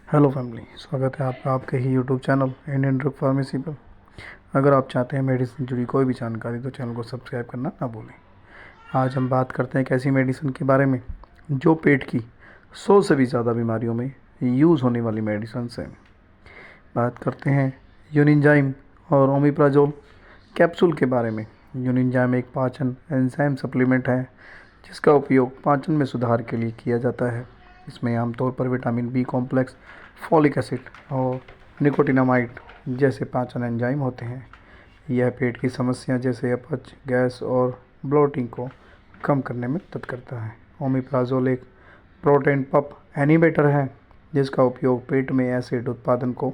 Hello family, स्वागत है आपका आपके ही YouTube channel Indian drug pharmacy पर। अगर आप चाहते हैं मेडिसिन जुड़ी कोई भी जानकारी तो चैनल को सब्सक्राइब करना ना भूलें। आज हम बात करते हैं एक ऐसी मेडिसिन के बारे में जो पेट की 100 से भी ज़्यादा बीमारियों में यूज़ होने वाली मेडिसिन है। बात करते हैं यूनिंजाइम और ओमिप्राजोल कैप्सूल के बारे में। यूनिंजाइम एक पाचन एंजाइम सप्लीमेंट है जिसका उपयोग पाचन में सुधार के लिए किया जाता है। इसमें आमतौर पर vitamin B complex, folic acid और निकोटिनामाइड जैसे पाचन एंजाइम होते हैं। यह पेट की समस्या जैसे अपच, गैस और ब्लोटिंग को कम करने में मदद करता है। ओमिप्राजोल एक प्रोटीन पंप इनहिबिटर है जिसका उपयोग पेट में एसिड उत्पादन को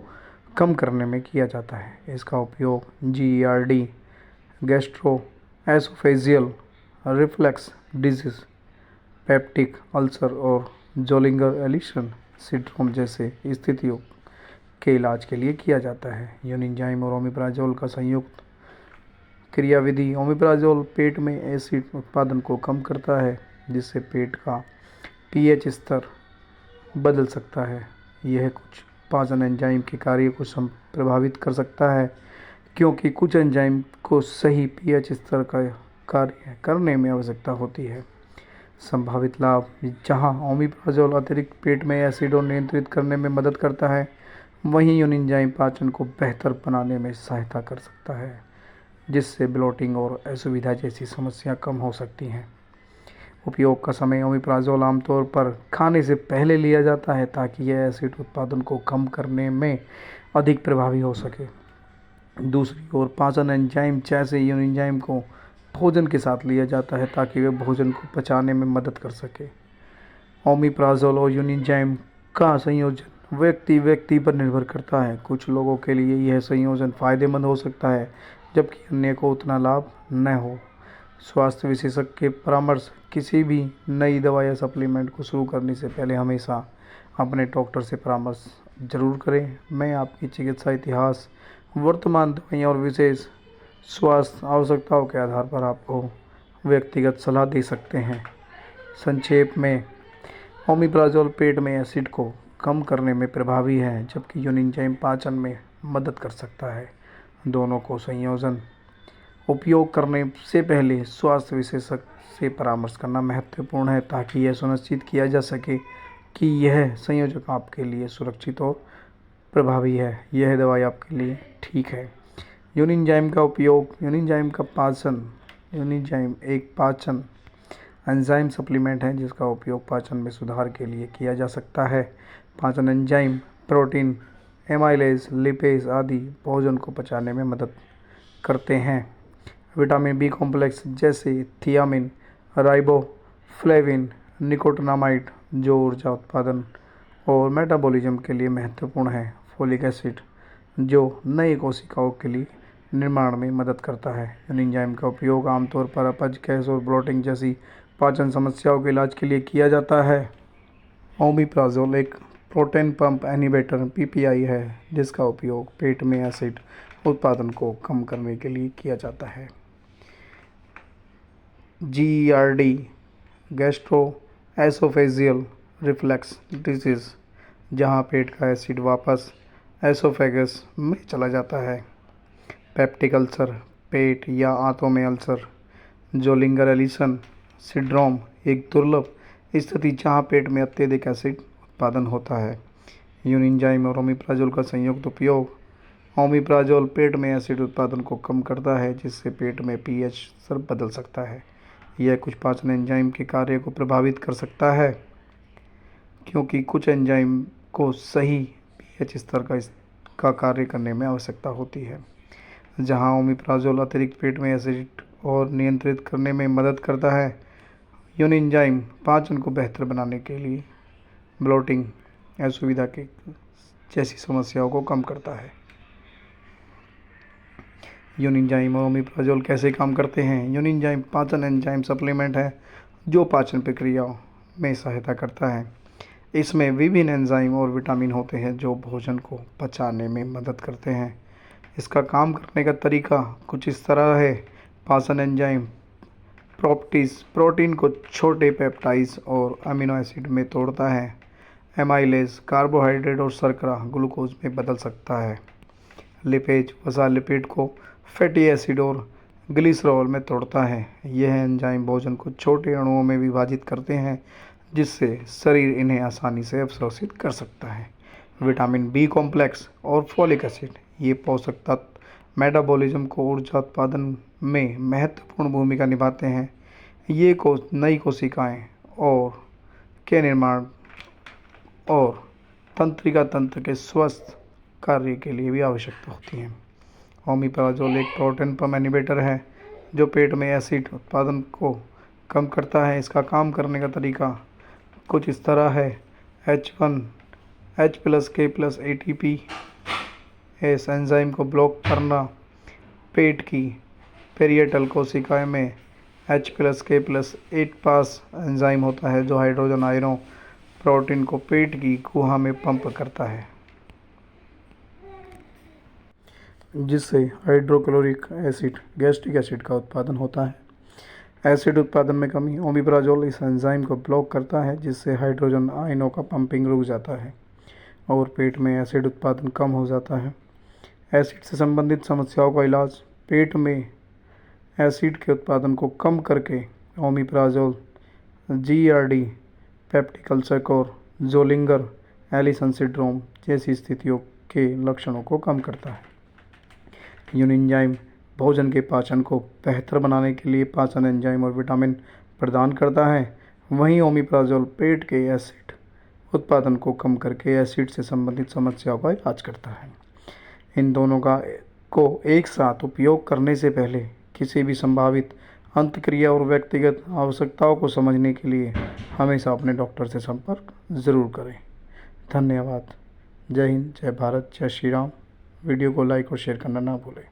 कम करने में किया जाता है। इसका उपयोग GERD, gastro oesophageal reflux disease, peptic ulcer और जोलिंगर एलिशन सिंड्रोम जैसे स्थितियों के इलाज के लिए किया जाता है। यूनिंजाइम और ओमिप्राजोल का संयुक्त क्रियाविधि ओमिप्राजोल पेट में एसिड उत्पादन को कम करता है जिससे पेट का पीएच स्तर बदल सकता है। यह कुछ पाचन एंजाइम के कार्य को प्रभावित कर सकता है क्योंकि कुछ एंजाइम को सही पीएच स्तर का कार्य करने में आवश्यकता होती है। संभावित लाभ, जहां ओमिप्राजोल अतिरिक्त पेट में एसिड को नियंत्रित करने में मदद करता है, वहीं यूनिंजाइम पाचन को बेहतर बनाने में सहायता कर सकता है जिससे ब्लोटिंग और असुविधा जैसी समस्या कम हो सकती हैं। उपयोग का समय, ओमिप्राजोल आमतौर पर खाने से पहले लिया जाता है ताकि यह एसिड उत्पादन को कम करने में अधिक प्रभावी हो सके। दूसरी ओर पाचन एंजाइम जैसे यूनिंजाइम को भोजन के साथ लिया जाता है ताकि वे भोजन को पचाने में मदद कर सके। ओमिप्राजोल और यूनिंजाइम का संयोजन व्यक्ति व्यक्ति पर निर्भर करता है। कुछ लोगों के लिए यह संयोजन फायदेमंद हो सकता है जबकि अन्य को उतना लाभ न हो। स्वास्थ्य विशेषज्ञ के परामर्श, किसी भी नई दवा या सप्लीमेंट को शुरू करने से पहले हमेशा अपने डॉक्टर से परामर्श जरूर करें। मैं आपकी चिकित्सा इतिहास, वर्तमान दवाइयाँ और विशेष स्वास्थ्य आवश्यकताओं के आधार पर आपको व्यक्तिगत सलाह दे सकते हैं। संक्षेप में, ओमिप्राजोल पेट में एसिड को कम करने में प्रभावी है जबकि यूनिंजाइम पाचन में मदद कर सकता है। दोनों को संयोजन उपयोग करने से पहले स्वास्थ्य विशेषज्ञ से परामर्श करना महत्वपूर्ण है ताकि यह सुनिश्चित किया जा सके कि यह संयोजन आपके लिए सुरक्षित और प्रभावी है। यह दवाई आपके लिए ठीक है। यूनिंजाइम का उपयोग, यूनिंजाइम एक पाचन एंजाइम सप्लीमेंट है जिसका उपयोग पाचन में सुधार के लिए किया जा सकता है। पाचन एंजाइम प्रोटीन, एमाइलेज, लिपेज आदि भोजन को पचाने में मदद करते हैं। विटामिन बी कॉम्प्लेक्स जैसे थियामिन, राइबोफ्लेविन, निकोटिनामाइड जो ऊर्जा उत्पादन और मेटाबॉलिज्म के लिए महत्वपूर्ण है। फोलिक एसिड जो नई कोशिकाओं के लिए निर्माण में मदद करता है। यूनिंजाइम का उपयोग आमतौर पर अपच, गैस और ब्लोटिंग जैसी पाचन समस्याओं के इलाज के लिए किया जाता है। ओमिप्राजोल एक प्रोटीन पंप इनहिबिटर PPI है जिसका उपयोग पेट में एसिड उत्पादन को कम करने के लिए किया जाता है। GERD, gastro oesophageal reflux disease, जहां पेट का एसिड वापस एसोफेगस में चला जाता है। पेप्टिक अल्सर, पेट या आंतों में अल्सर। जोलिंगर एलिसन सिंड्रोम, एक दुर्लभ स्थिति जहां पेट में अत्यधिक एसिड उत्पादन होता है। यूनिंजाइम और ओमिप्राजोल का संयुक्त उपयोग, ओमिप्राजोल पेट में एसिड उत्पादन को कम करता है जिससे पेट में पीएच स्तर बदल सकता है। यह कुछ पाचन एंजाइम के कार्य को प्रभावित कर सकता है क्योंकि कुछ एंजाइम को सही पीएच स्तर का कार्य करने में आवश्यकता होती है। जहां ओमिप्राजोल अतिरिक्त पेट में एसिड और नियंत्रित करने में मदद करता है, यूनिंजाइम पाचन को बेहतर बनाने के लिए ब्लोटिंग, असुविधा के जैसी समस्याओं को कम करता है। यूनिंजाइम और ओमिप्राजोल कैसे काम करते हैं? यूनिंजाइम पाचन एंजाइम सप्लीमेंट है जो पाचन प्रक्रिया में सहायता करता है। इसमें विभिन्न एंजाइम और विटामिन होते हैं जो भोजन को पचाने में मदद करते हैं। इसका काम करने का तरीका कुछ इस तरह है। पाचन एंजाइम प्रोटीन को छोटे पेप्टाइड्स और अमीनो एसिड में तोड़ता है। एमाइलेज कार्बोहाइड्रेट और शर्करा ग्लूकोज में बदल सकता है। लिपेज वसा लिपिड को फैटी एसिड और ग्लिसरॉल में तोड़ता है। यह एंजाइम भोजन को छोटे अणुओं में विभाजित करते हैं, जिससे शरीर इन्हें आसानी से अवशोषित कर सकता है। विटामिन बी कॉम्प्लेक्स और फोलिक एसिड ये पोषक तत्व मेटाबॉलिज्म को ऊर्जा उत्पादन में महत्वपूर्ण भूमिका निभाते हैं। ये नई कोशिकाएं और के निर्माण और तंत्रिका तंत्र के स्वस्थ कार्य के लिए भी आवश्यकता होती है। ओमेप्राजोल एक प्रोटीन पंप इनहिबिटर है जो पेट में एसिड उत्पादन को कम करता है। इसका काम करने का तरीका कुछ इस तरह है। H+K+ ATP इस एंजाइम को ब्लॉक करना। पेट की पेरिएटल कोशिकाएं में H+K+8 पास एंजाइम होता है जो हाइड्रोजन आयनों प्रोटीन को पेट की गुहा में पंप करता है, जिससे हाइड्रोक्लोरिक एसिड गैस्ट्रिक एसिड का उत्पादन होता है। एसिड उत्पादन में कमी। ओमेप्राजोल इस एंजाइम को ब्लॉक करता है, जिससे हाइड्रोजन आयनों का पंपिंग रुक जाता है और पेट में एसिड उत्पादन कम हो जाता है। एसिड से संबंधित समस्याओं का इलाज। पेट में एसिड के उत्पादन को कम करके ओमेप्राजोल GERD, पेप्टिक अल्सर और ज़ोलिंगर एलिसन सिंड्रोम जैसी स्थितियों के लक्षणों को कम करता है। यूनिएंजाइम भोजन के पाचन को बेहतर बनाने के लिए पाचन एंजाइम और विटामिन प्रदान करता है। वहीं ओमेप्राजोल पेट के एसिड उत्पादन को कम करके एसिड से संबंधित समस्याओं का इलाज करता है। इन दोनों को एक साथ उपयोग करने से पहले किसी भी संभावित अंतक्रिया और व्यक्तिगत आवश्यकताओं को समझने के लिए हमेशा अपने डॉक्टर से संपर्क ज़रूर करें। धन्यवाद। जय हिंद, जय भारत, जय श्री राम। वीडियो को लाइक और शेयर करना ना भूलें।